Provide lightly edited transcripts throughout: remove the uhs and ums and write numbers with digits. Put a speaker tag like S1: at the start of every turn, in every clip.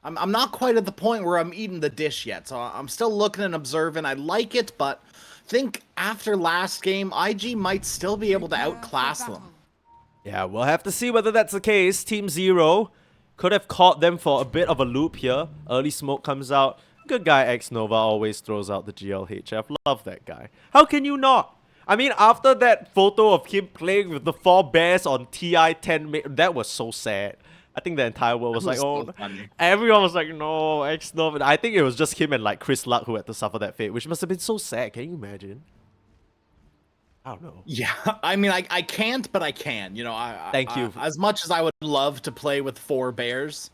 S1: I'm not quite at the point where I'm eating the dish yet, so I'm still looking and observing. I like it, but think after last game, IG might still be able to outclass them.
S2: Yeah, we'll have to see whether that's the case. Team Zero could have caught them for a bit of a loop here. Early smoke comes out. Good guy X Nova always throws out the GLHF. Love that guy. How can you not? I mean, after that photo of him playing with the 4 bears on TI-10, that was so sad. I think the entire world was like, oh,
S1: Funny.
S2: everyone was like, no, X Nova. I think it was just him and like Chris Luck who had to suffer that fate, which must have been so sad. Can you imagine? I don't know.
S1: Yeah, I mean, I can't, but I can. You know,
S2: Thank you.
S1: As much as I would love to play with 4 bears,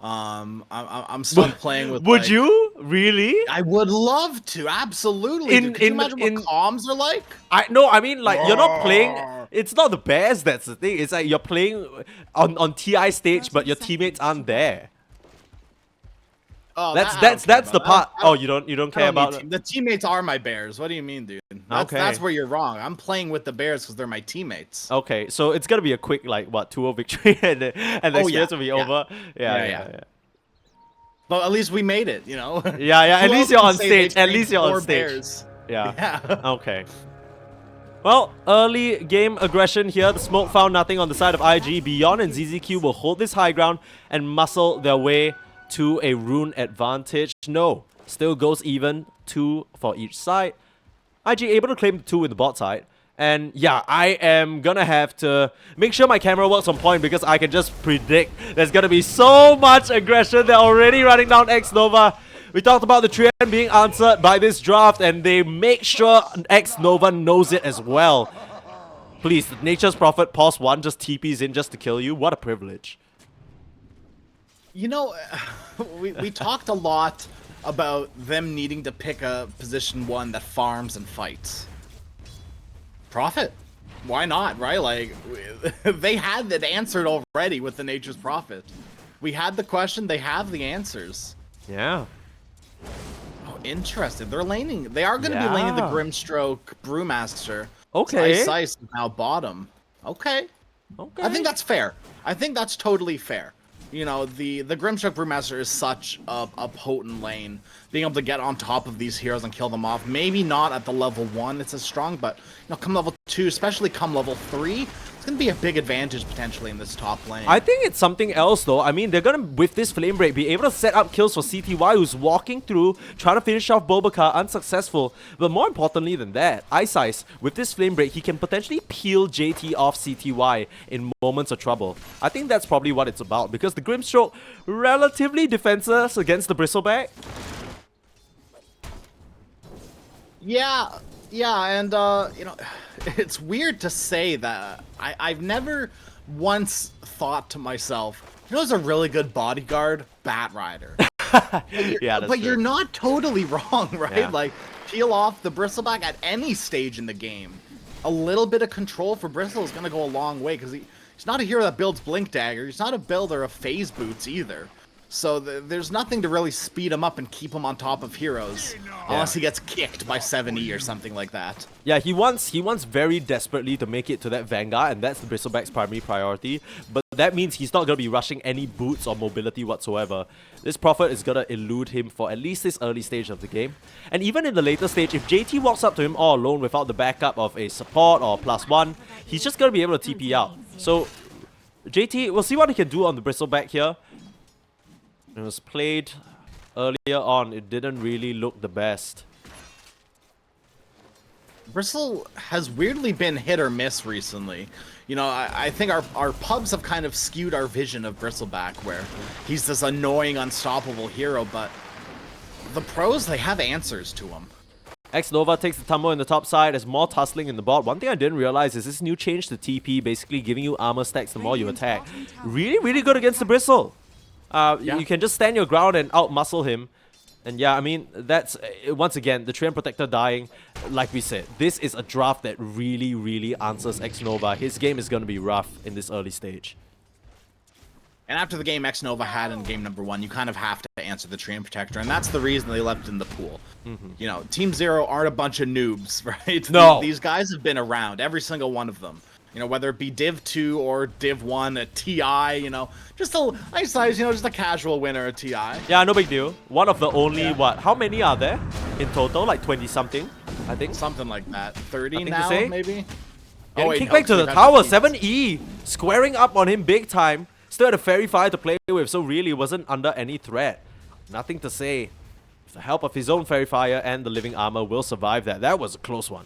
S1: I'm still playing with.
S2: Would
S1: like,
S2: you really?
S1: I would love to, absolutely. Can you imagine what comms are like?
S2: I mean, like, you're not playing. It's not the bears. That's the thing. It's like you're playing on TI stage, but your teammates aren't there.
S1: Oh,
S2: That's the part. Oh, you don't care about it.
S1: The teammates are my bears. What do you mean, dude? That's where you're wrong. I'm playing with the bears because they're my teammates.
S2: Okay, so it's gonna be a quick like what 2-0 victory and the experience will be over. Yeah.
S1: But at least we made it, you know.
S2: Yeah. At least you're on stage. At least you're on
S1: 4
S2: stage.
S1: bears.
S2: Yeah. Okay. Well, early game aggression here. The smoke found nothing on the side of IG. Beyond and ZZQ will hold this high ground and muscle their way to a rune advantage. No, still goes even, 2 for each side. IG able to claim 2 in the bot side. And yeah, I am gonna have to make sure my camera works on point because I can just predict there's gonna be so much aggression. They're already running down X Nova. We talked about the trend being answered by this draft, and they make sure X Nova knows it as well. Please, Nature's Prophet, pause 1, just TPs in just to kill you. What a privilege.
S1: You know, we talked a lot about them needing to pick a position 1 that farms and fights. Prophet. Why not, right? Like, they had that answered already with the Nature's Prophet. We had the question, they have the answers.
S2: Yeah.
S1: Oh, interesting. They are going to be laning the Grimstroke Brewmaster.
S2: Okay.
S1: Ice is now bottom. Okay. I think that's fair. I think that's totally fair. You know, the Grimstroke Brewmaster is such a potent lane. Being able to get on top of these heroes and kill them off. Maybe not at the level 1 it's as strong, but you know, come level 2, especially come level 3, it's going to be a big advantage potentially in this top lane.
S2: I think it's something else though. I mean, they're going to, with this Flame Break, be able to set up kills for CTY, who's walking through, trying to finish off Bobakar, unsuccessful. But more importantly than that, Ice, with this Flame Break, he can potentially peel JT off CTY in moments of trouble. I think that's probably what it's about, because the Grimstroke, relatively defenseless against the Bristleback.
S1: Yeah, and you know, it's weird to say that. I've never once thought to myself, you know, who's a really good bodyguard? Bat Rider.
S2: Yeah, that's
S1: but
S2: true.
S1: you're not totally wrong, right?
S2: Yeah.
S1: Like, peel off the Bristleback at any stage in the game. A little bit of control for Bristle is gonna go a long way, because he's not a hero that builds Blink Dagger. He's not a builder of Phase Boots either. So there's nothing to really speed him up and keep him on top of heroes, unless he gets kicked by 70 or something like that.
S2: Yeah, he wants very desperately to make it to that Vanguard, and that's the Bristleback's primary priority. But that means he's not going to be rushing any boots or mobility whatsoever. This Prophet is going to elude him for at least this early stage of the game. And even in the later stage, if JT walks up to him all alone without the backup of a support or +1, he's just going to be able to TP out. So JT, we'll see what he can do on the Bristleback here. It was played earlier on. It didn't really look the best.
S1: Bristle has weirdly been hit or miss recently. You know, I think our pubs have kind of skewed our vision of Bristleback, where he's this annoying, unstoppable hero, but the pros, they have answers to him.
S2: X Nova takes the tumble in the top side as more tussling in the bot. One thing I didn't realize is this new change to TP, basically giving you armor stacks the more you attack. Really good against the Bristle. You can just stand your ground and out-muscle him. And yeah, I mean, that's, once again, the Treant Protector dying. Like we said, this is a draft that really answers X Nova. His game is going to be rough in this early stage.
S1: And after the game X Nova had in game number 1, you kind of have to answer the Treant Protector, and that's the reason they left in the pool. You know, Team Zero aren't a bunch of noobs, right?
S2: No.
S1: These guys have been around, every single one of them. You know, whether it be Div 2 or Div 1, a TI, you know, just a nice size, you know, just a casual winner, a TI.
S2: Yeah, no big deal. One of the only, what, how many are there in total? Like 20 something, I think.
S1: Something like that. 30
S2: Nothing
S1: now,
S2: to say?
S1: maybe?
S2: Getting
S1: wait,
S2: kicked
S1: no,
S2: back to the
S1: we've had
S2: tower.
S1: 15.
S2: 7E squaring up on him big time. Still had a fairy fire to play with, so really wasn't under any threat. Nothing to say. With the help of his own fairy fire and the living armor will survive that. That was a close one.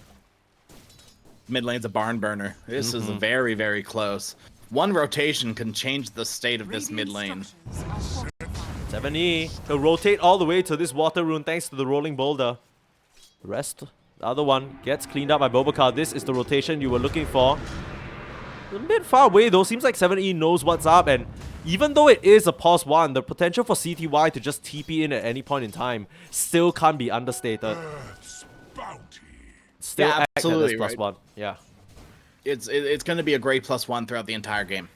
S1: Mid lane's a barn burner. This is very, very close. One rotation can change the state of this mid lane.
S2: 7E, he'll rotate all the way to this water rune thanks to the rolling boulder. The rest, the other one, gets cleaned up by Bobakar. This is the rotation you were looking for. A bit far away though, seems like 7E knows what's up, and even though it is a pause 1, the potential for CTY to just TP in at any point in time still can't be understated. Still
S1: Yeah,
S2: act
S1: absolutely,
S2: as
S1: right.
S2: +1, yeah.
S1: It's going to be a great +1 throughout the entire game.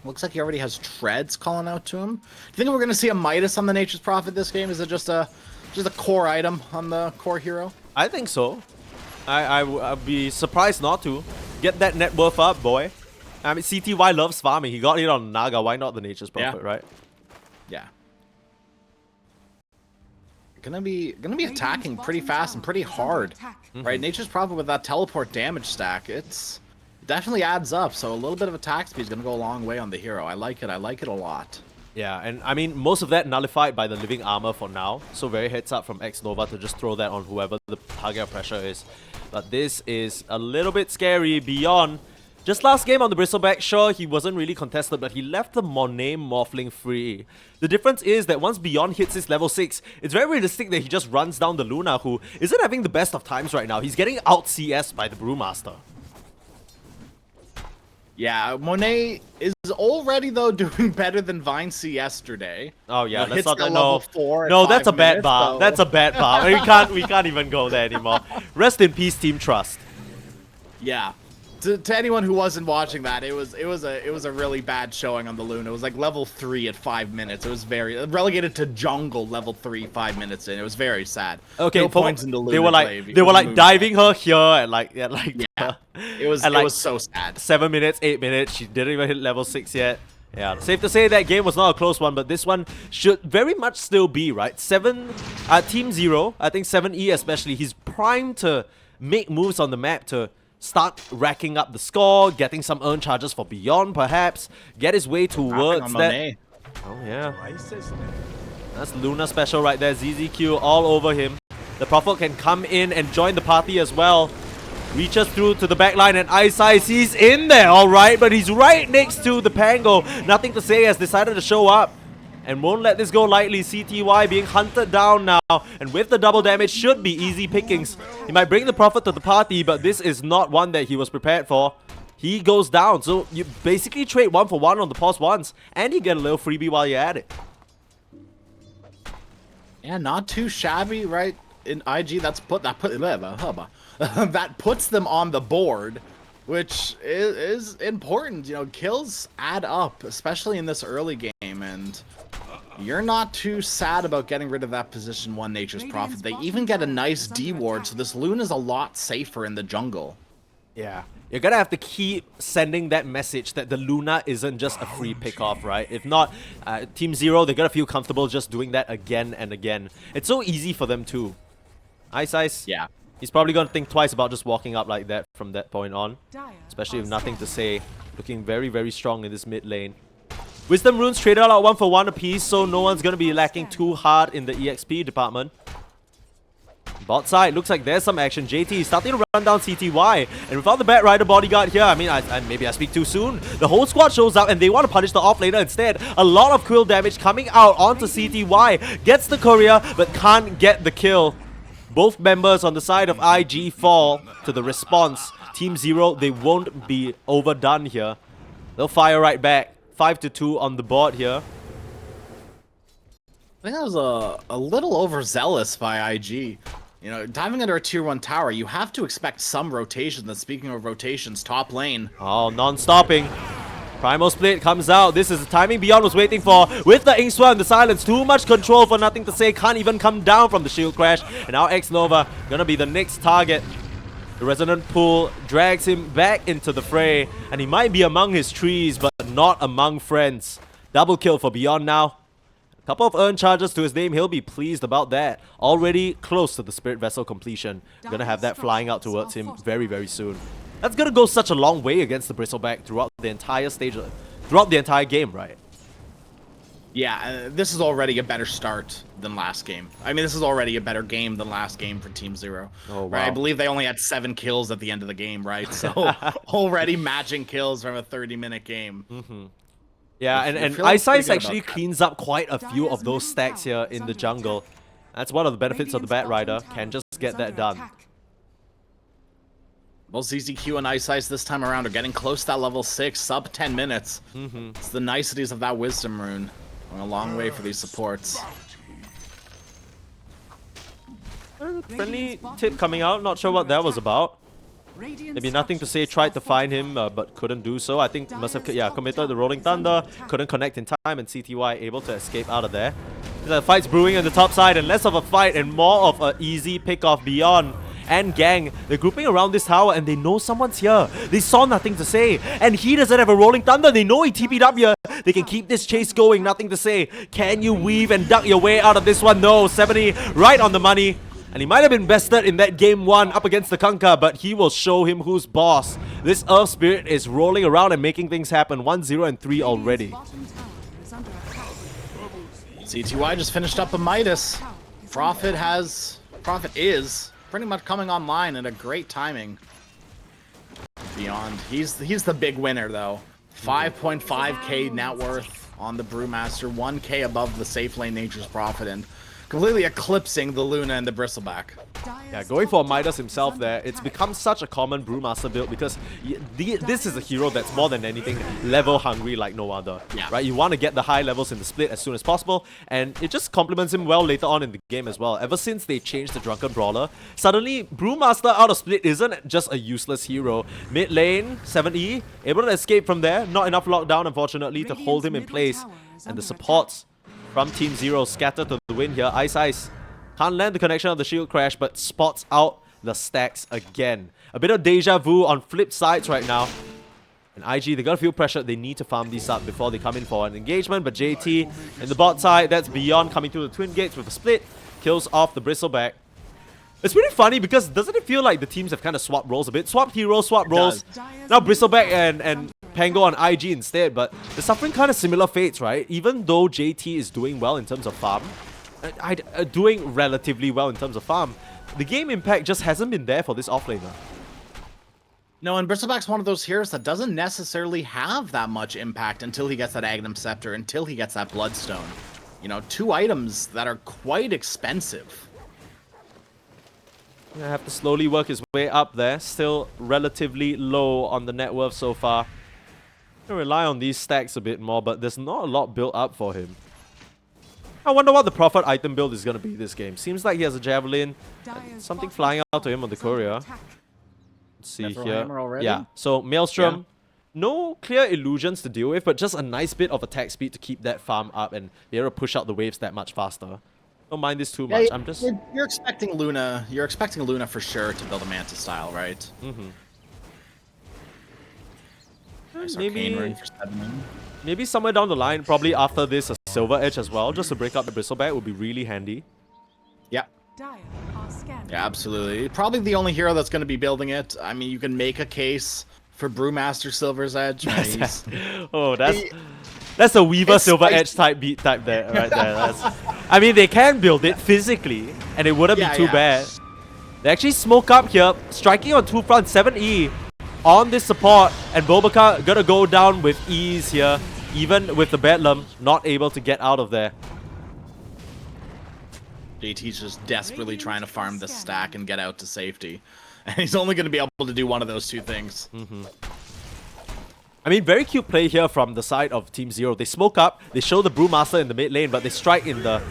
S1: Looks like he already has treads calling out to him. Do you think we're going to see a Midas on the Nature's Prophet this game? Is it just a core item on the core hero?
S2: I think so. I'd be surprised not to. Get that net worth up, boy. I mean, CTY loves farming. He got it on Naga. Why not the Nature's Prophet, right?
S1: Yeah. Gonna be attacking pretty fast and pretty hard, right? Nature's Prophet with that teleport damage stack, it definitely adds up. So a little bit of attack speed is gonna go a long way on the hero. I like it. I like it a lot.
S2: Yeah, and I mean, most of that nullified by the living armor for now. So very heads up from X-Nova to just throw that on whoever the target of pressure is. But this is a little bit scary beyond. Just last game on the Bristleback, sure, he wasn't really contested, but he left the Monet Morphling free. The difference is that once Beyond hits his level 6, it's very realistic that he just runs down the Luna, who isn't having the best of times right now. He's getting out CS by the Brewmaster.
S1: Yeah, Monet is already, though, doing better than Vinci yesterday.
S2: Oh yeah,
S1: hits
S2: that's not
S1: the
S2: no.
S1: level 4 in
S2: No, that's a
S1: 5
S2: bad
S1: minutes,
S2: bar.
S1: though.
S2: That's a bad bar. We can't even go there anymore. Rest in peace, Team Trust.
S1: Yeah. To anyone who wasn't watching that, it was a really bad showing on the Luna. It was like level 3 at 5 minutes. It was very relegated to jungle level 3 5 minutes in. It was very sad.
S2: Okay,
S1: no points in the Luna.
S2: they were like diving her here and like yeah.
S1: It was
S2: and like
S1: so sad.
S2: 7 minutes, 8 minutes. She didn't even hit level 6 yet. Yeah, safe to say that game was not a close one, but this one should very much still be, right? Team 0, I think 7E especially, he's primed to make moves on the map to start racking up the score, getting some earn charges for Beyond perhaps, get his way towards that. Oh yeah. That's Luna special right there, ZZQ all over him. The Prophet can come in and join the party as well. Reaches through to the backline and Ice Ice, he's in there alright, but he's right next to the Pango. Nothing to say, has decided to show up. And won't let this go lightly. CTY being hunted down now, and with the double damage should be easy pickings. He might bring the Prophet to the party, but this is not one that he was prepared for. He goes down, so you basically trade 1 for 1 on the pause ones, and you get a little freebie while you're at it.
S1: Yeah, not too shabby, right? In IG, that puts them on the board, which is important. You know, kills add up, especially in this early game, and you're not too sad about getting rid of that position 1 Nature's Prophet. They even get a nice D ward, so this Lune is a lot safer in the jungle.
S2: Yeah. You're gonna have to keep sending that message that the Luna isn't just a free pick-off, right? If not, Team 0, they're gonna feel comfortable just doing that again and again. It's so easy for them too. Ice Ice.
S1: Yeah.
S2: He's probably gonna think twice about just walking up like that from that point on. Especially with nothing to say. Looking very, very strong in this mid lane. Wisdom runes traded out 1 for 1 apiece, so no one's gonna be lacking too hard in the EXP department. Bot side, looks like there's some action. JT is starting to run down CTY, and without the Bat Rider bodyguard here, I mean, maybe I speak too soon. The whole squad shows up, and they want to punish the offlaner instead. A lot of quill damage coming out onto CTY. Gets the courier, but can't get the kill. Both members on the side of IG fall to the response. Team 0, they won't be overdone here. They'll fire right back. 5-2 on the board here.
S1: I think that was a little overzealous by IG. You know, diving under a tier 1 tower, you have to expect some rotation. And speaking of rotations, top lane.
S2: Oh, non-stopping. Primal Split comes out. This is the timing Beyond was waiting for. With the Inkswell and the silence, too much control for nothing to say. Can't even come down from the shield crash. And now X-Nova gonna be the next target. The resonant pull drags him back into the fray, and he might be among his trees, but not among friends. Double kill for Beyond now. A couple of earned charges to his name, he'll be pleased about that. Already close to the Spirit Vessel completion. Gonna have that flying out towards him very, very soon. That's gonna go such a long way against the Bristleback throughout the entire stage, throughout the entire game, right?
S1: Yeah, this is already a better start than last game. I mean, this is already a better game than last game for Team Zero.
S2: Oh, wow.
S1: Right? I believe they only had 7 kills at the end of the game, right? So already matching kills from a 30-minute game.
S2: Yeah, and Ice Ice actually cleans up quite a few of those stacks here in the jungle. That's one of the benefits of the Bat Rider. Can just get that done.
S1: Well, ZZQ and Ice Ice this time around are getting close to that level 6, sub 10 minutes. It's the niceties of that Wisdom Rune. Going a long way for these supports.
S2: Friendly tip coming out, not sure what that was about. Maybe Nothing to Say tried to find him, but couldn't do so. I think must have committed the Rolling Thunder, couldn't connect in time, and CTY able to escape out of there. The fight's brewing on the top side, and less of a fight and more of an easy pick off Beyond and Gang. They're grouping around this tower, and they know someone's here. They saw Nothing to Say, and he doesn't have a Rolling Thunder. They know he TP'd up here. They can keep this chase going. Nothing to Say. Can you weave and duck your way out of this one? No. 70 right on the money. And he might have been bested in that game 1 up against the Kunkka, but he will show him who's boss. This Earth Spirit is rolling around and making things happen. 1-0 and 3 already.
S1: CTY just finished up a Midas. Prophet is pretty much coming online at a great timing. Beyond. He's the big winner though. 5.5k net worth on the Brewmaster, 1k above the safe lane Nature's Prophet, and completely eclipsing the Luna and the Bristleback.
S2: Yeah, going for Midas himself there, it's become such a common Brewmaster build because this is a hero that's more than anything level hungry like no other.
S1: Yeah.
S2: Right? You want to get the high levels in the split as soon as possible, and it just complements him well later on in the game as well. Ever since they changed the Drunken Brawler, suddenly Brewmaster out of split isn't just a useless hero. Mid lane, 7E, able to escape from there. Not enough lockdown, unfortunately, to hold him in place. And the supports from Team Zero scatter to the win here. Ice Ice can't land the connection of the shield crash, but spots out the stacks again. A bit of deja vu on flip sides right now. And IG, they gotta feel pressured. They need to farm these up before they come in for an engagement. But JT in the bot side, that's Beyond coming through the twin gates with a split. Kills off the Bristleback. It's really funny because doesn't it feel like the teams have kind of swapped roles a bit? Swapped heroes, swapped roles. Now Bristleback and Pango on IG instead, but they're suffering kind of similar fates, right? Even though JT is doing well in terms of farm, doing relatively well in terms of farm, the game impact just hasn't been there for this offlaner.
S1: No, and Bristleback's one of those heroes that doesn't necessarily have that much impact until he gets that Aghanim Scepter, until he gets that Bloodstone. You know, 2 items that are quite expensive.
S2: Gonna have to slowly work his way up there. Still relatively low on the net worth so far. Gonna rely on these stacks a bit more, but there's not a lot built up for him. I wonder what the Prophet item build is gonna be this game. Seems like he has a Javelin, something flying out to him on the courier. Let's see here. Yeah, so Maelstrom, no clear illusions to deal with, but just a nice bit of attack speed to keep that farm up and be able to push out the waves that much faster. Don't mind this too much. I'm just...
S1: You're expecting Luna. You're expecting Luna for sure to build a Manta style, right? Nice
S2: Maybe somewhere down the line, probably after this, a Silver Edge as well, just to break up the Bristleback would be really handy.
S1: Yeah. Yeah, absolutely. Probably the only hero that's going to be building it. I mean, you can make a case for Brewmaster Silver's Edge.
S2: Oh, that's a Weaver Silver Edge type beat type there, right there. I mean, they can build it physically, and it wouldn't be too bad. They actually smoke up here, striking on 2 fronts, 7E on this support, and Bobaka gonna go down with ease here, even with the Bedlam not able to get out of there.
S1: JT's just desperately trying to farm the stack and get out to safety. And he's only going to be able to do one of those 2 things.
S2: I mean, very cute play here from the side of Team Zero. They smoke up, they show the Brewmaster in the mid lane, but they strike in the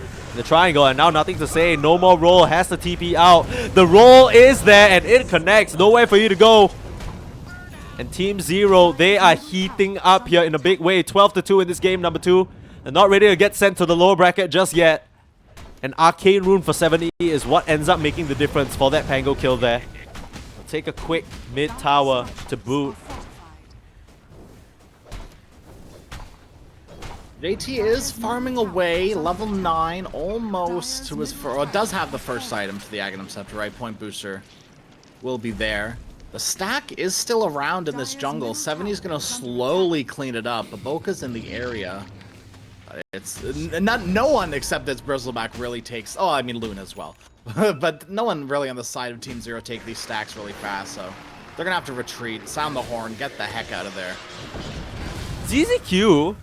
S2: triangle, and now Nothing to Say. No more roll, has the TP out. The roll is there, and it connects. Nowhere for you to go. And Team Zero, they are heating up here in a big way. 12-2 in this game, number 2. They're not ready to get sent to the lower bracket just yet. An Arcane Rune for 7E is what ends up making the difference for that Pango kill there. take a quick mid tower to boot.
S1: JT is farming away, level 9, almost to his does have the first item for the Aghanim Scepter, right? Point booster will be there. The stack is still around in this jungle. 70's gonna slowly clean it up. Aboka's in the area. It's no one except its Bristleback really takes. Oh, I mean Luna as well, but no one really on the side of Team Zero take these stacks really fast. So they're gonna have to retreat, sound the horn, get the heck out of there.
S2: ZZQ.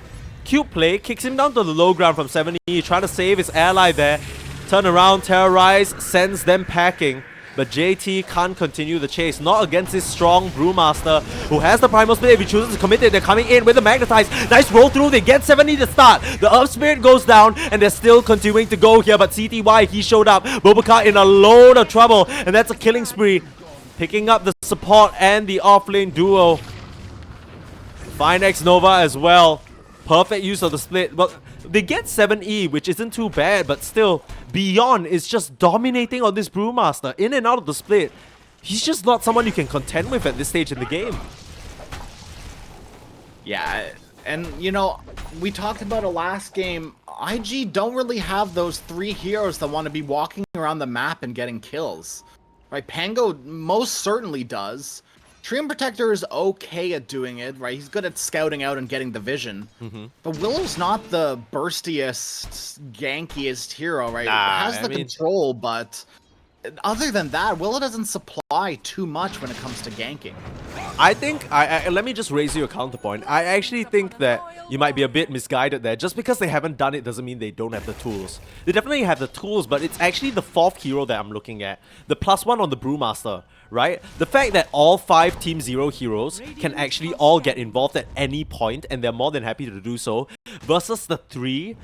S2: Cute play, kicks him down to the low ground from 70, trying to save his ally there. Turn around, terrorize, sends them packing. But JT can't continue the chase, not against his strong Brewmaster, who has the Primal Spirit. If he chooses to commit it, they're coming in with the Magnetize. Nice roll through, they get 70 to start. The Earth Spirit goes down, and they're still continuing to go here, but CTY, he showed up. Bobaka in a load of trouble, and that's a killing spree. Picking up the support and the offlane duo. Find X Nova as well. Perfect use of the split. Well, they get 7E, which isn't too bad, but still, Beyond is just dominating on this Brewmaster. In and out of the split. He's just not someone you can contend with at this stage in the game.
S1: Yeah, and you know, we talked about it last game. IG don't really have those 3 heroes that want to be walking around the map and getting kills. Right, Pango most certainly does. Treant Protector is okay at doing it, right? He's good at scouting out and getting the vision. But Willow's not the burstiest, gankiest hero, right? Has the control, but other than that, Willow doesn't supply too much when it comes to ganking.
S2: I think, let me just raise you a counterpoint. I actually think that you might be a bit misguided there. Just because they haven't done it doesn't mean they don't have the tools. They definitely have the tools, but it's actually the 4th hero that I'm looking at. The +1 on the Brewmaster, right? The fact that all 5 Team Zero heroes can actually all get involved at any point, and they're more than happy to do so, versus the 3...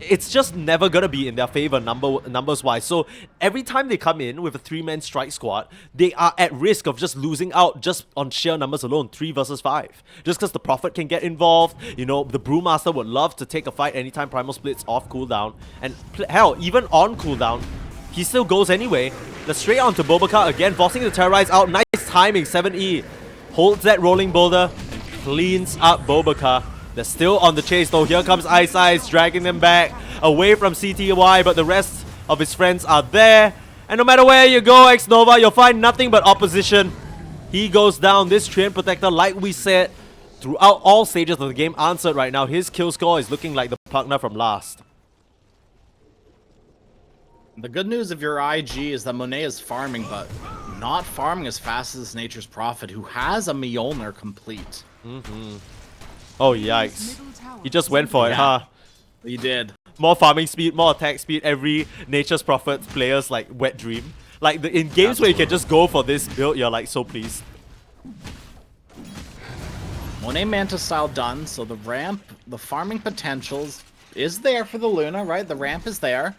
S2: it's just never gonna be in their favor numbers-wise. So every time they come in with a 3-man strike squad, they are at risk of just losing out just on sheer numbers alone, 3 versus 5. Just because the Prophet can get involved, you know, the Brewmaster would love to take a fight anytime Primal Split's off cooldown. And hell, even on cooldown, he still goes anyway. Let's straight on to Bobaka again, forcing the Terrorize out. Nice timing, 7E. Holds that Rolling Boulder and cleans up Bobaka. They're still on the chase though. Here comes Ice, dragging them back away from CTY, but the rest of his friends are there. And no matter where you go, X Nova, you'll find nothing but opposition. He goes down. This Treant Protector, like we said, throughout all stages of the game, answered right now. His kill score is looking like the partner from last.
S1: The good news of your IG is that Monet is farming, but not farming as fast as Nature's Prophet, who has a Mjolnir complete.
S2: Oh, yikes. He just went for it, huh?
S1: He did.
S2: More farming speed, more attack speed, every Nature's Prophet player's like wet dream. Like in games where you can just go for this build, you're like so pleased.
S1: Monet Manta style done, so the ramp, the farming potentials is there for the Luna, right? The ramp is there.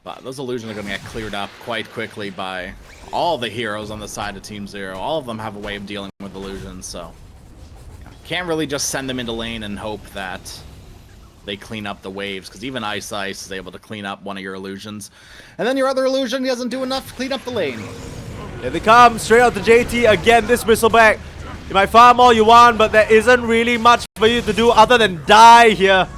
S1: But those illusions are going to get cleared up quite quickly by all the heroes on the side of Team Zero. All of them have a way of dealing with illusions, so can't really just send them into lane and hope that they clean up the waves, because even Ice is able to clean up one of your illusions. And then your other illusion doesn't do enough to clean up the lane.
S2: Here they come, straight out to JT again, this Bristleback. You might farm all you want, but there isn't really much for you to do other than die here.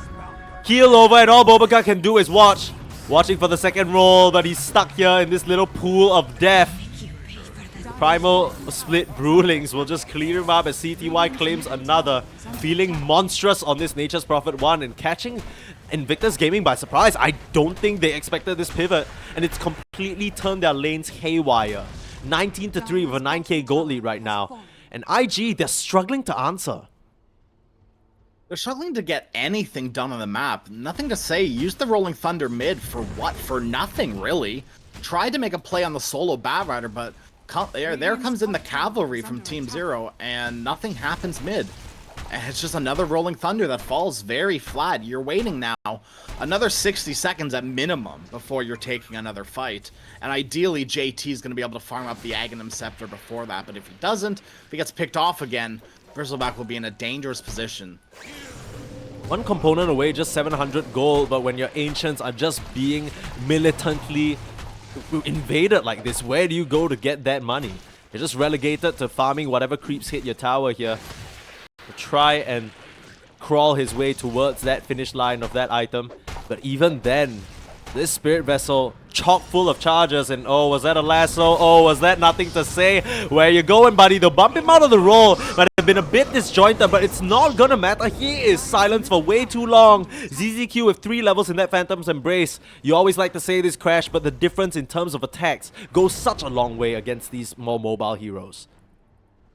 S2: Heal over, and all Bobaka can do is watch. Watching for the second roll, but he's stuck here in this little pool of death. Primal Split Brewlings will just clear him up as CTY claims another. Feeling monstrous on this Nature's Prophet 1 and catching Invictus Gaming by surprise. I don't think they expected this pivot, and it's completely turned their lanes haywire. 19-3 with a 9k gold lead right now. And IG, they're struggling to answer.
S1: They're struggling to get anything done on the map. Nothing to say. Use the Rolling Thunder mid for what? For nothing, really. Tried to make a play on the solo Bat Rider, but there comes in the cavalry from Team Zero, and nothing happens mid. And it's just another Rolling Thunder that falls very flat. You're waiting now another 60 seconds at minimum before you're taking another fight. And ideally, JT is going to be able to farm up the Aghanim Scepter before that. But if he doesn't, if he gets picked off again, Bristleback will be in a dangerous position.
S2: One component away, just 700 gold, but when your Ancients are just being militantly invaded like this, where do you go to get that money? You're just relegated to farming whatever creeps hit your tower here. To try and crawl his way towards that finish line of that item. But even then, this Spirit Vessel chock full of charges, and oh, was that a lasso? Oh, was that nothing to say? Where you going, buddy? They'll bump him out of the roll. Might have been a bit disjointed, but it's not gonna matter. He is silenced for way too long. ZZQ with 3 levels in that Phantom's Embrace. You always like to say this, Crash, but the difference in terms of attacks goes such a long way against these more mobile heroes.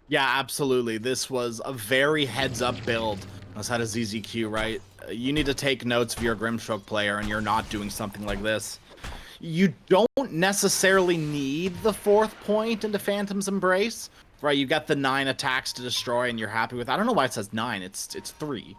S1: Yeah, absolutely. This was a very heads-up build outside of ZZQ, right? You need to take notes if you're a Grimstroke player and you're not doing something like this. You don't necessarily need the 4th point into Phantom's Embrace, right? You got the 9 attacks to destroy and you're happy with. I don't know why it says 9. It's 3.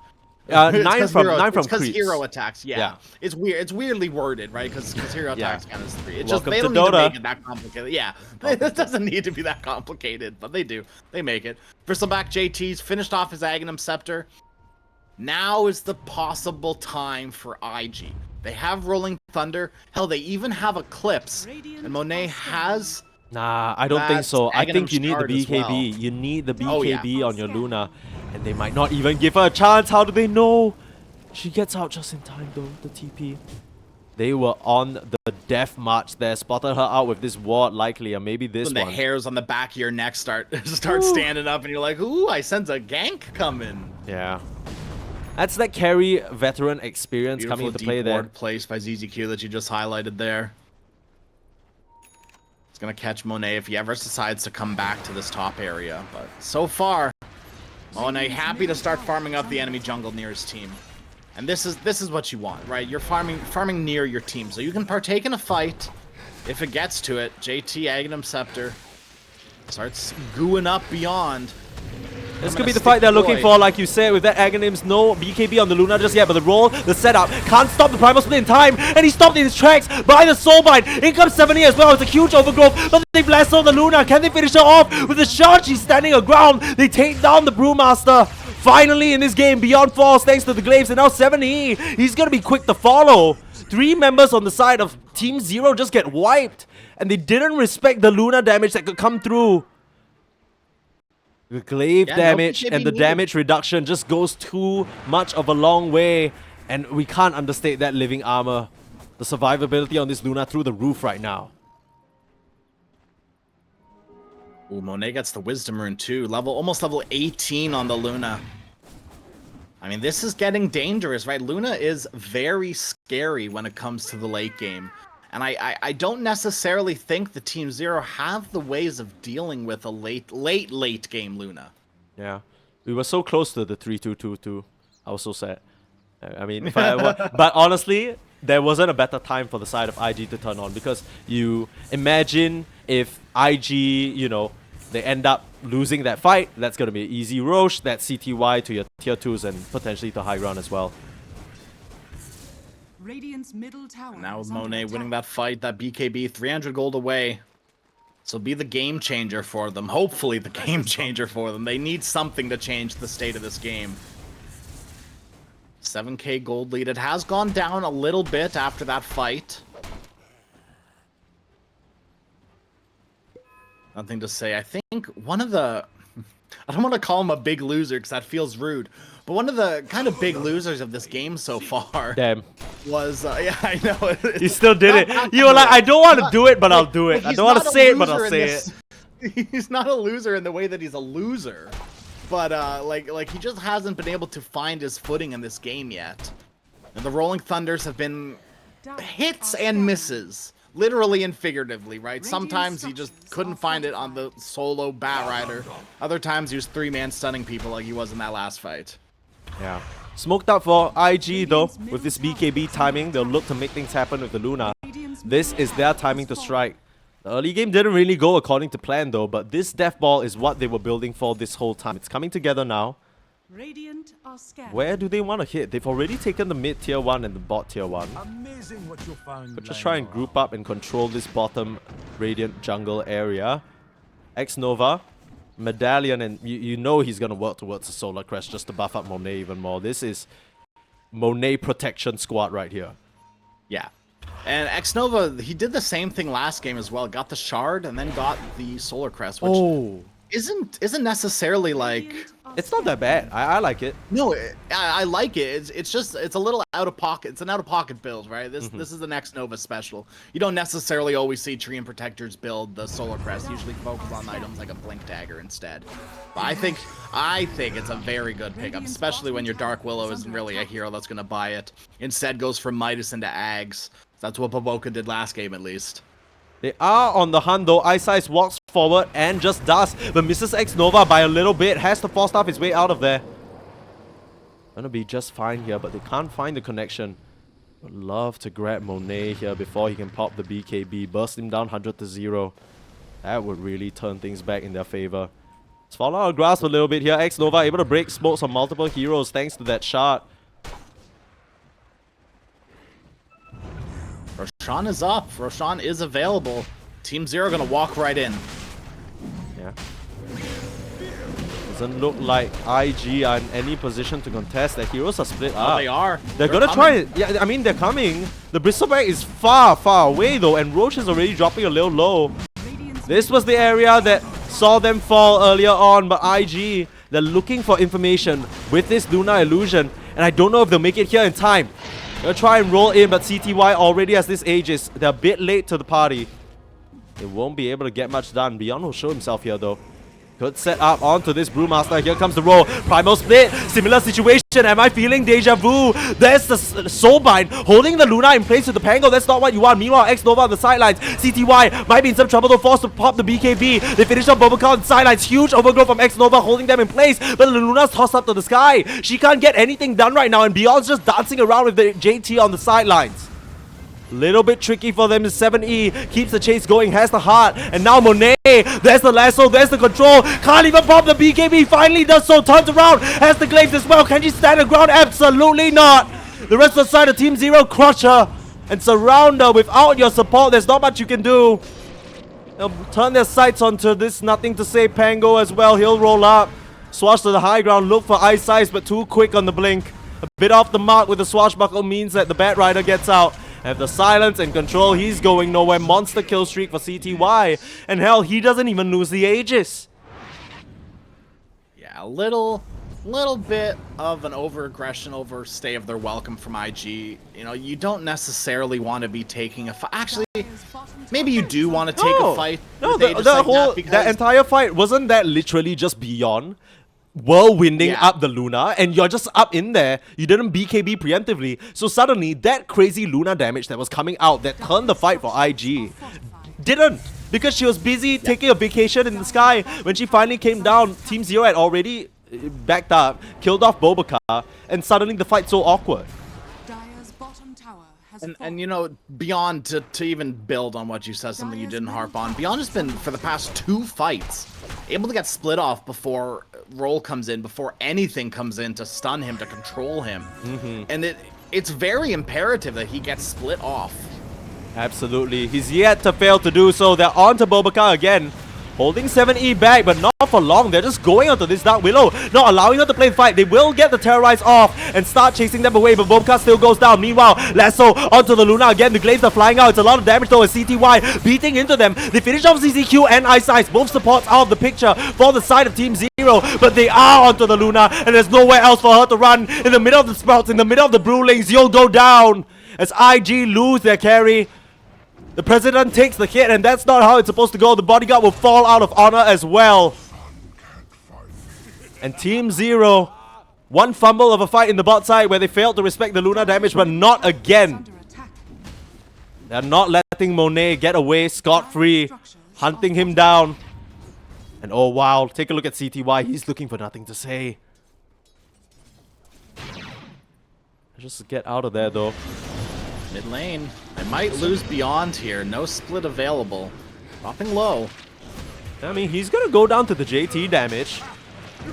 S2: 9 from
S1: because
S2: creeps.
S1: hero attacks. Yeah. It's weird. It's weirdly worded, right? Because hero attacks count as 3. It's just they don't need to make it that complicated. Yeah, it doesn't need to be that complicated, but they do. They make it. Bristleback JT's finished off his Aghanim Scepter. Now is the possible time for IG. They have Rolling Thunder. Hell, they even have Eclipse. And Monet has...
S2: Nah, I don't think so. I think you need the BKB.
S1: Well.
S2: You need the BKB on your Luna. And they might not even give her a chance. How do they know? She gets out just in time though, the TP. They were on the death march there. Spotted her out with this ward likely, or maybe this
S1: when
S2: one.
S1: The hairs on the back of your neck start standing up and you're like, ooh, I sense a gank coming.
S2: Yeah. That's that carry veteran experience
S1: Beautiful
S2: coming into play there.
S1: Ward placed by ZZQ that you just highlighted there. It's gonna catch Monet if he ever decides to come back to this top area. But so far, Monet happy to start farming up the enemy jungle near his team. And this is what you want, right? You're farming near your team, so you can partake in a fight if it gets to it. JT Aghanim Scepter starts gooing up beyond.
S2: This could be the fight they're looking for, like you said, with that Aghanims. No BKB on the Luna just yet, but the roll, the setup, can't stop the Primal Split in time, and he stopped in his tracks by the Soulbind. In comes 70 as well. It's a huge overgrowth, but they've lassoed the Luna. Can they finish her off with the charge? She's standing aground. They take down the Brewmaster. Finally in this game, Beyond Falls, thanks to the Glaives, and now 70. He's gonna be quick to follow. 3 members on the side of Team Zero just get wiped, and they didn't respect the Luna damage that could come through. The glaive damage and the damage reduction just goes too much of a long way. And we can't understate that living armor. The survivability on this Luna through the roof right now.
S1: Ooh, Monet gets the Wisdom Rune too. Almost level 18 on the Luna. I mean, this is getting dangerous, right? Luna is very scary when it comes to the late game. And I don't necessarily think the Team Zero have the ways of dealing with a late game Luna.
S2: Yeah. We were so close to the 3-2-2-2. I was so sad. I mean, but honestly, there wasn't a better time for the side of IG to turn on, because you imagine if IG, you know, they end up losing that fight, that's going to be an easy Roche, that's CTY to your tier 2s and potentially to high ground as well.
S3: Radiant's middle tower.
S1: Now with Monet winning that fight, that BKB 300 gold away. So be the game changer for them. Hopefully the game changer for them. They need something to change the state of this game. 7k gold lead. It has gone down a little bit after that fight. Nothing to say. I think one of the... I don't want to call him a big loser because that feels rude. But one of the kind of big losers of this game so far was... yeah, I know.
S2: You still did it. You were like, I don't want to do it, but I'll do it. I don't want to say it, but I'll say it.
S1: He's not a loser in the way that he's a loser. But, like he just hasn't been able to find his footing in this game yet. And the Rolling Thunders have been hits and misses. Literally and figuratively, right? Sometimes he just couldn't find it on the solo Bat Rider. Other times he was 3-man stunning people like he was in that last fight.
S2: Yeah. Smoked out for IG though. With this BKB timing, they'll look to make things happen with the Luna. This is their timing to strike. The early game didn't really go according to plan though, but this Death Ball is what they were building for this whole time. It's coming together now.
S3: Radiant are scattered.
S2: Where do they want to hit? They've already taken the mid tier 1 and the bot tier 1.
S4: Amazing what you'll find.
S2: But just try and group up and control this bottom Radiant jungle area. X-Nova, Medallion, and you know he's going to work towards the Solar Crest just to buff up Monet even more. This is Monet protection squad right here.
S1: Yeah. And Xnova, he did the same thing last game as well. Got the shard and then got the Solar Crest, which isn't necessarily like.
S2: It's not that bad. I like it.
S1: No, I like it. It's a little out of pocket. It's an out of pocket build, right? This is the next Nova special. You don't necessarily always see Tree and Protectors build the Solar Crest. Usually focus on items like a Blink Dagger instead. But I think it's a very good pickup, especially when your Dark Willow isn't really a hero that's gonna buy it. Instead, goes from Midas into Ags. That's what Baboka did last game, at least.
S2: They are on the hunt though. Ice walks forward and just does, but misses Xnova by a little bit. Has to force off his way out of there. Gonna be just fine here, but they can't find the connection. Would love to grab Monet here before he can pop the BKB. Burst him down 100-0. That would really turn things back in their favor. It's fallen out of grasp a little bit here. Xnova able to break smokes on multiple heroes thanks to that shard.
S1: Roshan is up. Roshan is available. Team Zero gonna walk right in.
S2: Yeah. Doesn't look like IG are in any position to contest. Their heroes are split up.
S1: They are.
S2: They're gonna try it. Yeah, I mean, they're coming. The Bristleback is far, far away though, and Roche is already dropping a little low. This was the area that saw them fall earlier on, but IG, they're looking for information with this Lunar Illusion, and I don't know if they'll make it here in time. Gonna try and roll in, but CTY already has this Aegis. They're a bit late to the party. They won't be able to get much done. Beyond will show himself here though. Good set up onto this Brewmaster. Here comes the roll. Primal split. Similar situation. Am I feeling deja vu? There's the Soulbind holding the Luna in place with the Pango. That's not what you want. Meanwhile, Xnova on the sidelines. CTY might be in some trouble though. Forced to pop the BKB. They finish off Boboka on the sidelines. Huge overgrowth from Xnova holding them in place. But the Luna's tossed up to the sky. She can't get anything done right now. And Beyond's just dancing around with the JT on the sidelines. Little bit tricky for them. 7E keeps the chase going, has the heart, and now Monet, there's the lasso, there's the control, can't even pop the BKB, finally does so, turns around, has the glaives as well. Can she stand her ground? Absolutely not. The rest of the side of Team Zero crush her and surround her. Without your support, there's not much you can do. They'll turn their sights onto this nothing to say Pango as well. He'll roll up, swash to the high ground, look for Ice Ice, but too quick on the blink. A bit off the mark with the swashbuckle means that the Bat Rider gets out. Have the silence and control, he's going nowhere. Monster kill streak for CTY. And hell, he doesn't even lose the Aegis.
S1: Yeah, a little bit of an over-aggression, overstay of their welcome from IG. You know, you don't necessarily want to be taking a fight. Actually, maybe you do want to take a fight.
S2: No, that entire fight, wasn't that literally just Beyond whirlwinding up the Luna, and you're just up in there. You didn't BKB preemptively, so suddenly that crazy Luna damage that was coming out that turned the fight for IG didn't, because she was busy taking a vacation in the sky. When she finally came down, Team Zero had already backed up, killed off Boboka, and suddenly the fight's so awkward.
S1: And you know, Beyond, to even build on what you said, something you didn't harp on, Beyond has been, for the past 2 fights, able to get split off before roll comes in, before anything comes in to stun him, to control him. And it's very imperative that he gets split off.
S2: Absolutely. He's yet to fail to do so. They're on to Boboka again. Holding 7E back, but not for long. They're just going onto this Dark Willow, not allowing her to play the fight. They will get the Terrorize off and start chasing them away, but Boboka still goes down. Meanwhile, Lasso onto the Luna again. The Glaives are flying out. It's a lot of damage though as CTY beating into them. They finish off ZZQ and Ice Ice. Both supports out of the picture for the side of Team Zero, but they are onto the Luna, and there's nowhere else for her to run. In the middle of the Sprouts, in the middle of the Brewlings, you'll go down as IG lose their carry. The President takes the hit, and that's not how it's supposed to go. The Bodyguard will fall out of honor as well. And Team Zero, one fumble of a fight in the bot side where they failed to respect the Luna damage, but not again. They're not letting Monet get away scot-free, hunting him down. And oh wow, take a look at CTY. He's looking for nothing to say. Just get out of there though.
S1: Mid lane. I might lose Beyond here. No split available. Dropping low.
S2: I mean, he's gonna go down to the JT damage.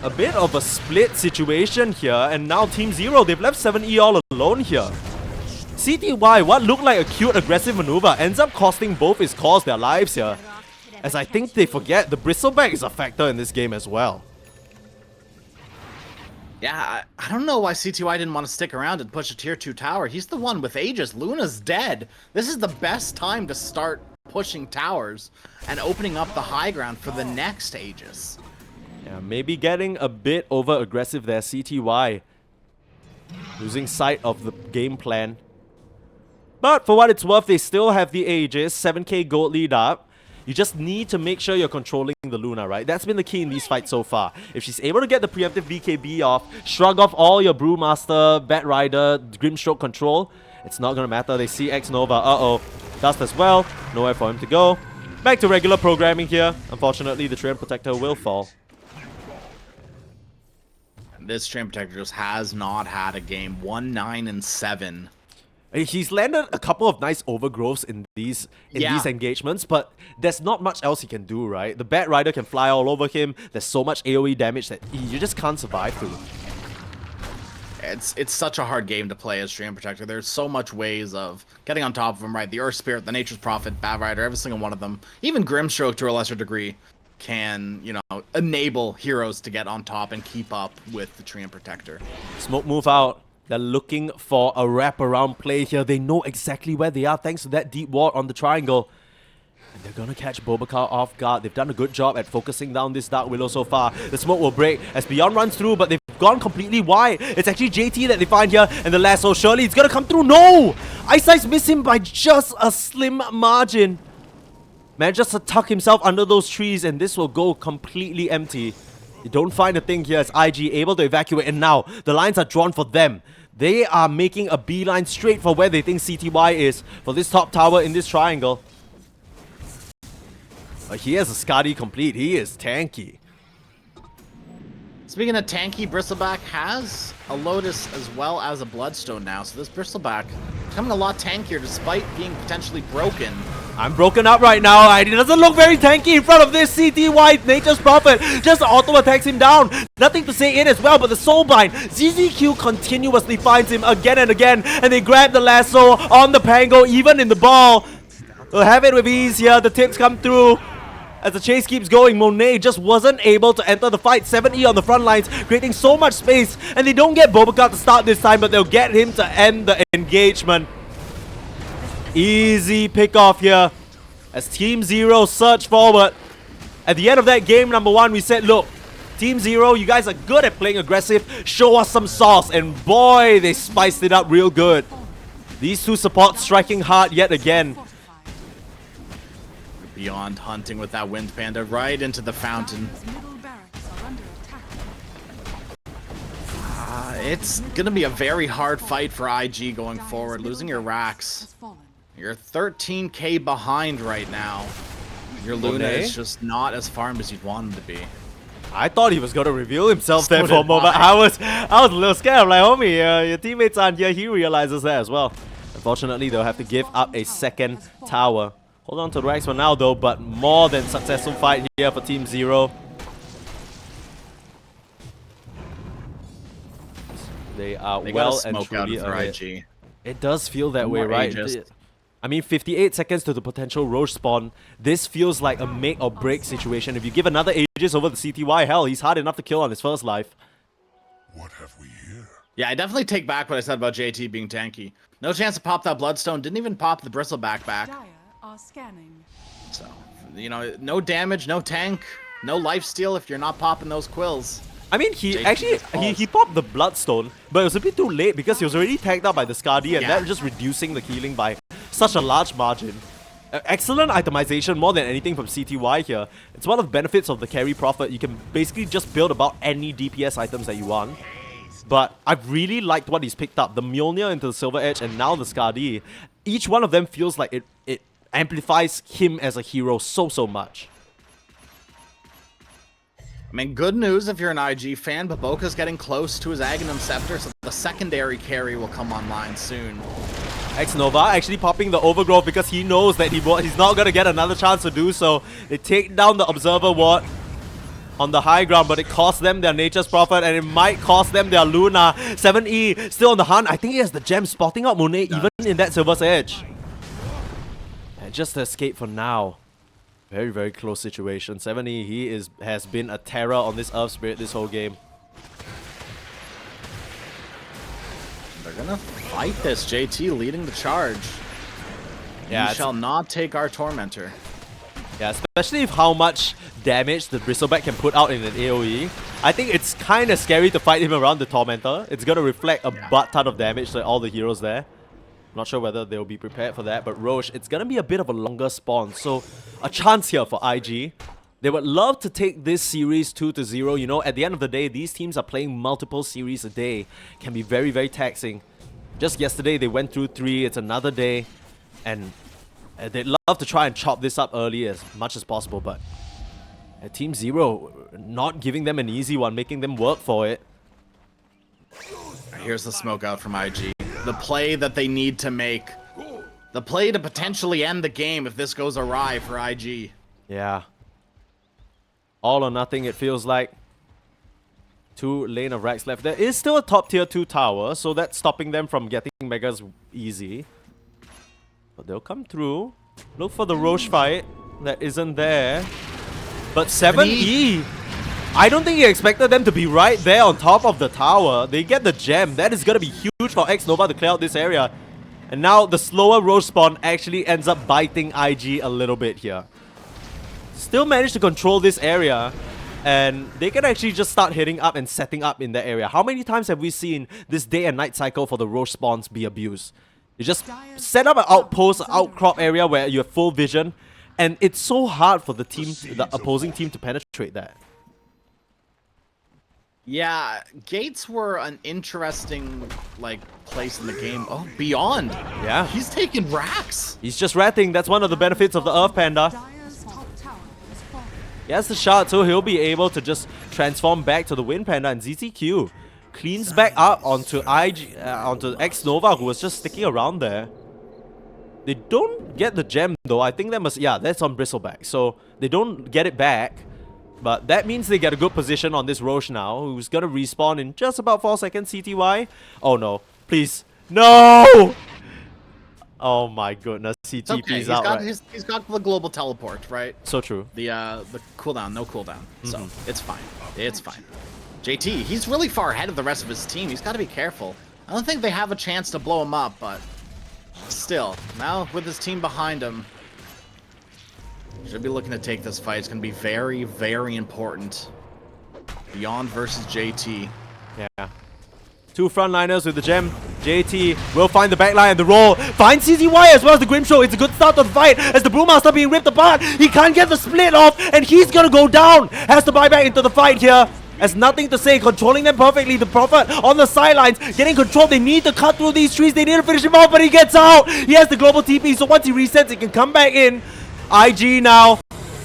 S2: A bit of a split situation here, and now Team Zero, they've left 7E all alone here. CTY, what looked like a cute aggressive maneuver, ends up costing both his cores their lives here. As I think they forget, the Bristleback is a factor in this game as well.
S1: Yeah, I don't know why CTY didn't want to stick around and push a tier 2 tower. He's the one with Aegis. Luna's dead. This is the best time to start pushing towers and opening up the high ground for the next Aegis.
S2: Yeah, maybe getting a bit over-aggressive there, CTY. Losing sight of the game plan. But for what it's worth, they still have the Aegis, 7k gold lead up. You just need to make sure you're controlling the Luna, right? That's been the key in these fights so far. If she's able to get the preemptive BKB off, shrug off all your Brewmaster, Bat Rider, Grimstroke control, it's not gonna matter. They see X Nova. Uh-oh. Dust as well. Nowhere for him to go. Back to regular programming here. Unfortunately, the Treant Protector will fall.
S1: This Treant Protector just has not had a game. 1-9-7.
S2: He's landed a couple of nice overgrowths in these engagements, but there's not much else he can do, right? The Bat Rider can fly all over him. There's so much AoE damage that you just can't survive through.
S1: It's such a hard game to play as Treant Protector. There's so much ways of getting on top of him, right? The Earth Spirit, the Nature's Prophet, Bat Rider, every single one of them. Even Grimstroke to a lesser degree can, you know, enable heroes to get on top and keep up with the Treant Protector.
S2: Smoke move out. They're looking for a wraparound play here. They know exactly where they are thanks to that deep ward on the triangle. And they're gonna catch Bobakar off guard. They've done a good job at focusing down this Dark Willow so far. The smoke will break as Beyond runs through, but they've gone completely wide. It's actually JT that they find here, and the lasso, surely it's gonna come through. No! Ice Ice miss him by just a slim margin. Manages to tuck himself under those trees, and this will go completely empty. You don't find a thing here as IG able to evacuate, and now the lines are drawn for them. They are making a beeline straight for where they think CTY is for this top tower in this triangle. But he has a Skadi complete. He is tanky.
S1: Speaking of tanky, Bristleback has a Lotus as well as a Bloodstone now. So this Bristleback becoming a lot tankier despite being potentially broken.
S2: I'm broken up right now. It doesn't look very tanky in front of this CTY. Nature's Prophet just auto attacks him down. Nothing to say in as well, but the Soulbind. ZZQ continuously finds him again and again, and they grab the lasso on the Pango, even in the ball. They'll have it with ease here. The tips come through. As the chase keeps going, Monet just wasn't able to enter the fight. 7E on the front lines, creating so much space. And they don't get Bobakar to start this time, but they'll get him to end the engagement. Easy pick off here as Team Zero surge forward. At the end of that game number 1, we said, look, Team Zero, you guys are good at playing aggressive. Show us some sauce. And boy, they spiced it up real good. These two supports striking hard yet again.
S1: Beyond hunting with that Wind Panda right into the fountain.
S3: Middle barracks are under attack.
S1: It's gonna be a very hard fight for IG going forward. Losing your racks.
S3: Has fallen.
S1: You're 13k behind right now. Your Luna
S2: Monet?
S1: is just not as farmed as you'd want him to be.
S2: I thought he was gonna reveal himself there
S1: So
S2: for a
S1: did
S2: moment.
S1: I.
S2: I was a little scared. I'm like, homie, your teammates aren't here. He realizes that as well. Unfortunately, they'll have to give up a second tower. Hold on to the racks for now though, but more than successful fight here for Team Zero. They are
S1: They
S2: well
S1: got a
S2: and
S1: smoke out
S2: truly
S1: of their
S2: ahead.
S1: IG.
S2: It does feel that way,
S1: More
S2: right?
S1: Aegis.
S2: I mean, 58 seconds to the potential Roche spawn. This feels like a make or break situation. If you give another Aegis over the CTY, hell, he's hard enough to kill on his first life.
S4: What have we here?
S1: Yeah, I definitely take back what I said about JT being tanky. No chance to pop that Bloodstone. Didn't even pop the Bristleback back.
S3: Dire are scanning.
S1: So, you know, no damage, no tank, no lifesteal if you're not popping those quills.
S2: I mean, he
S1: JT
S2: actually,
S1: just falls.
S2: he popped the Bloodstone, but it was a bit too late because he was already tagged out by the Skadi, and
S1: Yeah.
S2: that was just reducing the healing by such a large margin. Excellent itemization more than anything from CTY here. It's one of the benefits of the Carry Prophet. You can basically just build about any DPS items that you want. But I've really liked what he's picked up. The Mjolnir into the Silver Edge and now the Skadi. Each one of them feels like it amplifies him as a hero so much.
S1: I mean, good news if you're an IG fan, but Boka's getting close to his Aghanim Scepter, so the secondary carry will come online soon.
S2: X-Nova actually popping the Overgrowth because he knows that he's not going to get another chance to do so. They take down the Observer Ward on the high ground, but it costs them their Nature's Prophet, and it might cost them their Luna. 7E still on the hunt. I think he has the gem spotting out Monet even in that Silver's Edge. And just to escape for now. Very close situation. 7E, he has been a terror on this Earth Spirit this whole game.
S1: They're gonna fight this. JT leading the charge.
S2: Yeah,
S1: You shall not take our Tormentor.
S2: Yeah, especially with how much damage the Bristleback can put out in an AoE. I think it's kind of scary to fight him around the Tormentor. It's going to reflect a butt ton of damage to all the heroes there. Not sure whether they'll be prepared for that, but Roche, it's going to be a bit of a longer spawn. So, a chance here for IG. They would love to take this series 2-0. You know, at the end of the day, these teams are playing multiple series a day. Can be very, very taxing. Just yesterday, they went through 3. It's another day. And they'd love to try and chop this up early as much as possible, but Team Zero not giving them an easy one, making them work for it.
S1: Here's the smoke out from IG. The play that they need to make. The play to potentially end the game if this goes awry for IG.
S2: Yeah. All or nothing, it feels like. 2 lane of racks left. There is still a top tier 2 tower, so that's stopping them from getting megas easy. But they'll come through. Look for the Roche fight. That isn't there. But 7E. I don't think he expected them to be right there on top of the tower. They get the gem. That is going to be huge for X-Nova to clear out this area. And now the slower Roche spawn actually ends up biting IG a little bit here. Still managed to control this area. And they can actually just start hitting up and setting up in that area. How many times have we seen this day and night cycle for the Roche spawns be abused? You just set up an outpost, outcrop area where you have full vision, and it's so hard for the team, the opposing team, to penetrate that.
S1: Yeah, gates were an interesting, like, place in the game. Oh, Beyond.
S2: Yeah.
S1: He's taking racks.
S2: He's just ratting. That's one of the benefits of the Earth Panda.
S3: Dire's top tower has fallen.
S2: He has the shard, so he'll be able to just transform back to the Wind Panda, and ZZQ cleans back up onto onto X-Nova, who was just sticking around there. They don't get the gem though. I think that must... Yeah, that's on Bristleback. So they don't get it back. But that means they get a good position on this Roche now, who's gonna respawn in just about 4 seconds. CTY. Oh no. Please. No! Oh my goodness. CTP's out, right?
S1: He's got the global teleport, right?
S2: So true.
S1: The cooldown, no cooldown. So it's fine. It's fine. JT, he's really far ahead of the rest of his team. He's got to be careful. I don't think they have a chance to blow him up, but still, now with his team behind him, should be looking to take this fight. It's going to be very, very important. Beyond versus JT.
S2: Yeah. 2 frontliners with the gem. JT will find the backline and the roll. Finds CZY as well as the Grimshow. It's a good start to the fight as the Brewmaster being ripped apart. He can't get the split off and he's going to go down. Has to buy back into the fight here. Has nothing to say, controlling them perfectly. The Prophet on the sidelines, getting control. They need to cut through these trees. They need to finish him off, but he gets out. He has the global TP, so once he resets, he can come back in. IG now.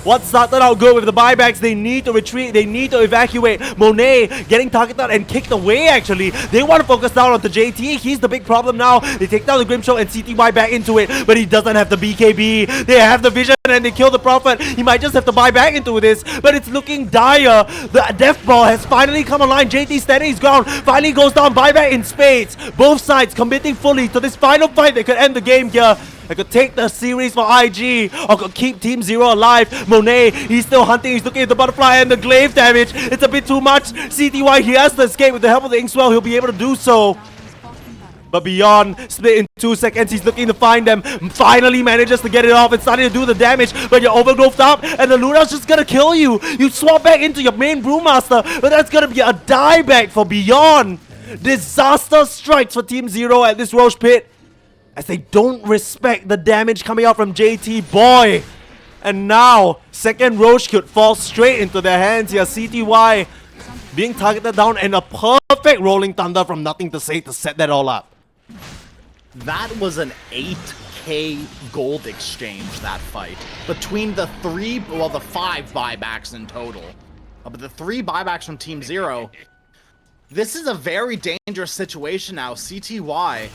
S2: What started out good with the buybacks, they need to retreat, they need to evacuate. Monet getting targeted and kicked away actually. They want to focus down onto JT, he's the big problem now. They take down the Grimshow and CTY back into it, but he doesn't have the BKB. They have the vision and they kill the Prophet. He might just have to buy back into this, but it's looking dire. The death ball has finally come online. JT standing his ground, finally goes down, buyback in spades. Both sides committing fully to this final fight that could end the game here. I could take the series for IG, or could keep Team Zero alive. Monet, he's still hunting, he's looking at the butterfly and the glaive damage. It's a bit too much. CTY, he has to escape with the help of the Inkswell, he'll be able to do so. But Beyond, split in 2 seconds, he's looking to find them. Finally manages to get it off and starting to do the damage, but you're overgrowthed up and the Luna's just gonna kill you. You swap back into your main Brewmaster, but that's gonna be a dieback for Beyond. Disaster strikes for Team Zero at this Roche pit, as they don't respect the damage coming out from JT, boy. And now, second Roche could fall straight into their hands here. CTY being targeted down and a perfect rolling thunder from Nothing to Say to set that all up.
S1: That was an 8k gold exchange, that fight. Between the 5 buybacks in total. But the 3 buybacks from Team Zero. This is a very dangerous situation now. CTY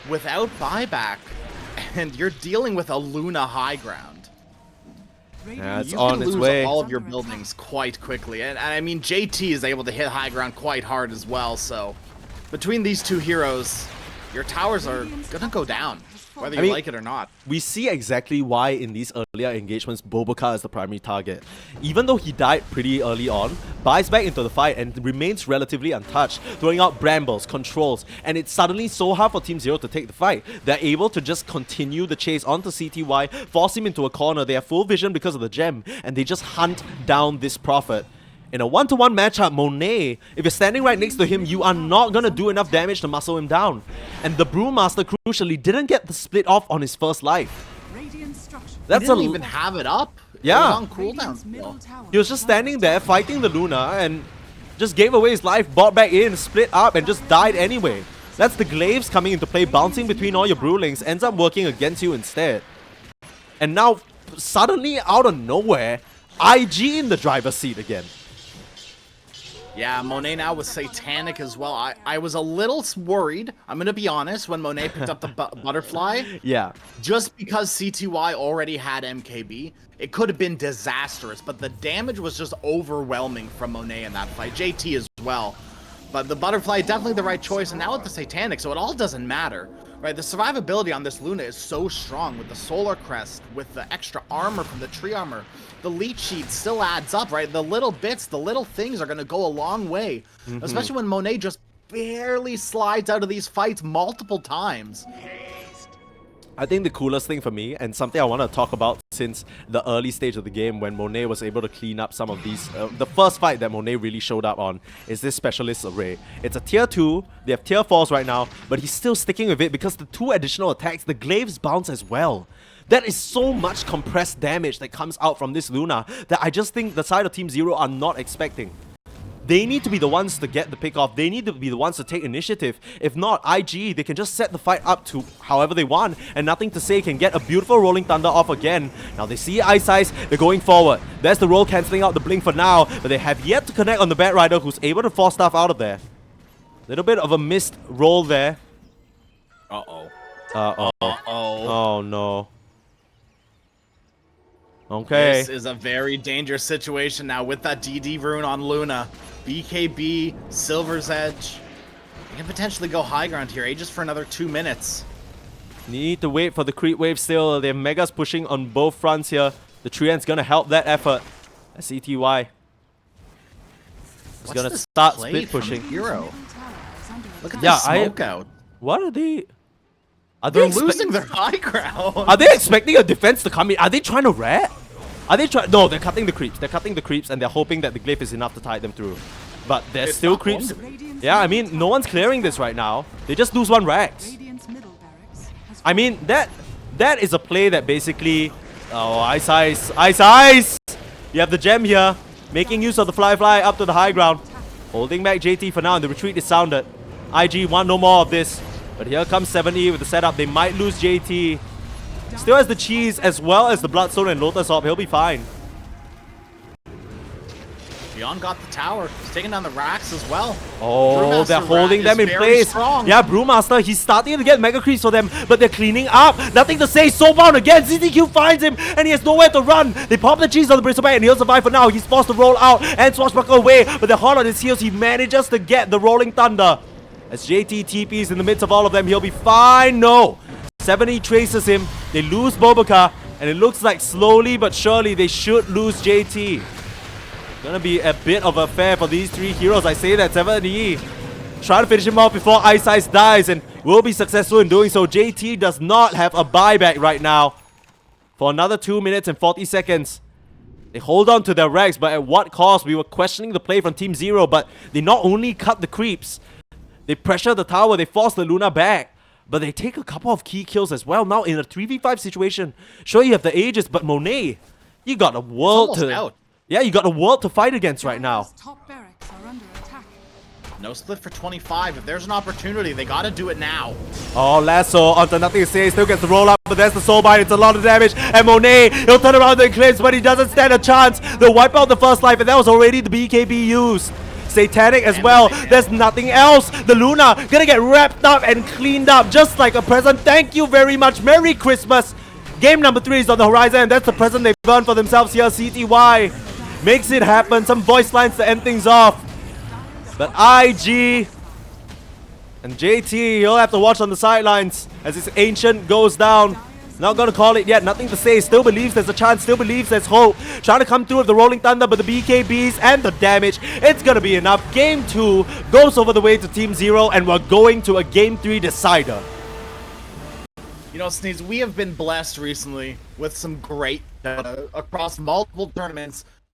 S1: without buyback, and you're dealing with a Luna high ground.
S2: Yeah, it's
S1: you
S2: on
S1: can
S2: its
S1: lose
S2: way.
S1: all of your buildings quite quickly, and I mean JT is able to hit high ground quite hard as well. So between these two heroes, your towers are gonna go down. whether you like it or not.
S2: We see exactly why in these earlier engagements, Boboka is the primary target. Even though he died pretty early on, buys back into the fight and remains relatively untouched, throwing out brambles, controls, and it's suddenly so hard for Team Zero to take the fight. They're able to just continue the chase onto CTY, force him into a corner. They have full vision because of the gem, and they just hunt down this Prophet. In a one-to-one matchup, Monet, if you're standing right next to him, you are not gonna do enough damage to muscle him down. And the Brewmaster, crucially, didn't get the split off on his first life.
S1: That's he didn't even have it up.
S2: Yeah.
S1: It was on cooldown still.
S2: He was just standing there fighting the Luna and just gave away his life, bought back in, split up, and just died anyway. That's the glaives coming into play, bouncing between all your Brewlings, ends up working against you instead. And now, suddenly, out of nowhere, IG in the driver's seat again.
S1: Yeah, Monet now with Satanic as well. I was a little worried, I'm going to be honest, when Monet picked up the butterfly.
S2: Yeah.
S1: Just because CTY already had MKB, it could have been disastrous, but the damage was just overwhelming from Monet in that fight. JT as well. But the butterfly, definitely the right choice, and now with the Satanic, so it all doesn't matter. Right, the survivability on this Luna is so strong with the Solar Crest, with the extra armor from the tree armor. The leech sheet still adds up, right? The little bits, the little things are going to go a long way. Especially when Monet just barely slides out of these fights multiple times.
S2: I think the coolest thing for me, and something I want to talk about since the early stage of the game when Monet was able to clean up some of these, the first fight that Monet really showed up on is this Specialist Array. It's a tier 2, they have tier 4s right now, but he's still sticking with it because the 2 additional attacks, the glaives bounce as well. That is so much compressed damage that comes out from this Luna that I just think the side of Team Zero are not expecting. They need to be the ones to get the pick off. They need to be the ones to take initiative. If not, IG, they can just set the fight up to however they want, and Nothing to Say can get a beautiful Rolling Thunder off again. Now they see Ice Ice, they're going forward. There's the roll cancelling out the blink for now, but they have yet to connect on the Bat Rider, who's able to force stuff out of there. Little bit of a missed roll there.
S1: Uh-oh.
S2: Uh-oh.
S1: Uh-oh.
S2: Oh no. Okay.
S1: This is a very dangerous situation now with that DD rune on Luna. BKB, Silver's Edge. They can potentially go high ground here, Aegis for another 2 minutes.
S2: Need to wait for the creep wave still. They have Megas pushing on both fronts here. The Treant's gonna help that effort. CTY is gonna start split pushing.
S1: Hero. Look at
S2: Yeah,
S1: the smoke out.
S2: What are they? Are
S1: They're
S2: they
S1: losing their high ground.
S2: Are they expecting a defense to come in? Are they trying to rat? Are they trying? No, they're cutting the creeps. They're cutting the creeps and they're hoping that the glyph is enough to tide them through. But there's
S1: It's
S2: still
S1: not
S2: creeps.
S1: going to
S2: Yeah, I mean, no one's clearing this right now. They just lose 1 Rax. I mean, that is a play that basically... Oh, Ice Ice! Ice Ice! You have the gem here. Making use of the fly up to the high ground. Holding back JT for now and the retreat is sounded. IG want no more of this. But here comes 7E with the setup. They might lose JT. Still has the cheese as well as the Bloodstone and Lotus Orb. He'll be fine.
S1: Beyond got the tower. He's taking down the racks as well.
S2: Oh,
S1: Brewmaster
S2: they're holding
S1: rat
S2: them
S1: is
S2: in
S1: very
S2: place.
S1: strong.
S2: Yeah, Brewmaster, he's starting to get Mega Creeps for them, but they're cleaning up. Nothing to Say. Soulbound again. ZZQ finds him, and he has nowhere to run. They pop the cheese on the Bristleback, and he'll survive for now. He's forced to roll out and Swashbuckle away, but they're hard on his heels. He manages to get the Rolling Thunder. As JT TPs in the midst of all of them, he'll be fine. No. 70 traces him. They lose Boboka, and it looks like slowly but surely they should lose JT. Gonna be a bit of a affair for these 3 heroes. I say that 70 try to finish him off before Ice Ice dies and will be successful in doing so. JT does not have a buyback right now for another 2 minutes and 40 seconds. They hold on to their Rex, but at what cost? We were questioning the play from Team Zero, but they not only cut the creeps, they pressure the tower, they force the Luna back. But they take a couple of key kills as well. Now in a 3v5 situation, sure you have the Aegis, but Monet, you got a world to...
S1: Out.
S2: Yeah, you got a world to fight against right now.
S3: Top barracks are under attack.
S1: No split for 25. If there's an opportunity, they gotta do it now.
S2: Oh, Lasso onto Nothing to Say, still gets the roll up, but there's the Soul Bite, it's a lot of damage. And Monet, he'll turn around the Eclipse, but he doesn't stand a chance. They'll wipe out the first life, and that was already the BKB used. Satanic as well. There's nothing else. The Luna gonna get wrapped up and cleaned up just like a present. Thank you very much. Merry Christmas. Game number 3 is on the horizon, and that's the present they've earned for themselves here. CTY makes it happen. Some voice lines to end things off. But IG And JT, he'll have to watch on the sidelines as his Ancient goes down. Not gonna call it yet, nothing to say. Still believes there's a chance, still believes there's hope. Trying to come through with the Rolling Thunder, but the BKBs and the damage, it's gonna be enough. Game 2 goes over the way to Team 0, and we're going to a Game 3 decider.
S1: You know, Sneeze, we have been blessed recently with some great across multiple tournaments